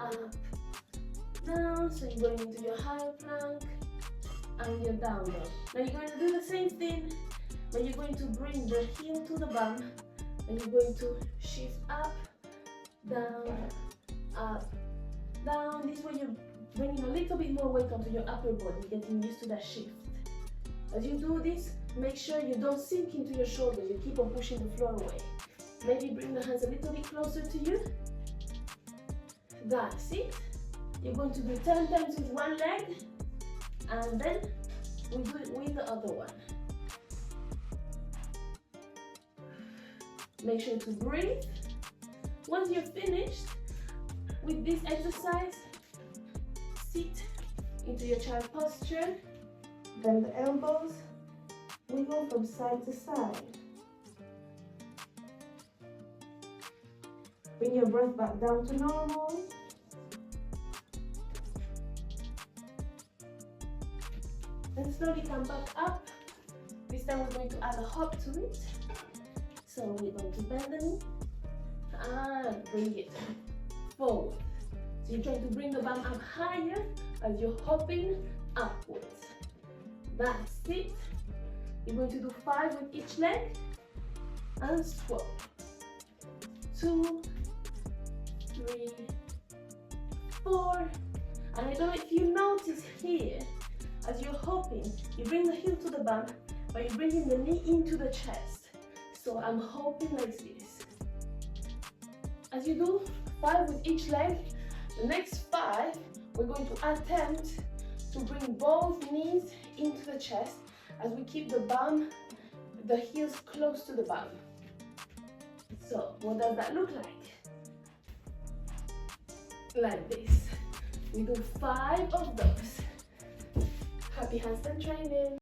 up, down. So you're going into your high plank and your down dog. Now you're going to do the same thing, but you're going to bring the heel to the bum and you're going to shift up, down, up, down. This way you're bringing a little bit more weight onto your upper body, getting used to that shift. As you do this, make sure you don't sink into your shoulders, you keep on pushing the floor away. Maybe bring the hands a little bit closer to you. That's it. You're going to do 10 times with one leg, and then we do it with the other one. Make sure to breathe. Once you're finished with this exercise, sit into your child posture, bend the elbows, wiggle from side to side. Bring your breath back down to normal. And slowly come back up. This time we're going to add a hop to it. So we're going to bend the knee and bring it forward. So you're trying to bring the bum up higher as you're hopping upwards. That's it. You're going to do 5 with each leg and swap. 2, 3, 4. And I don't know if you notice here, as you're hopping, you bring the heel to the bum, but you're bringing the knee into the chest. So I'm hopping like this. As you do 5 with each leg, the next 5, we're going to attempt to bring both knees into the chest as we keep the bum, the heels close to the bum. So what does that look like? Like this. We do 5 of those. Happy handstand training.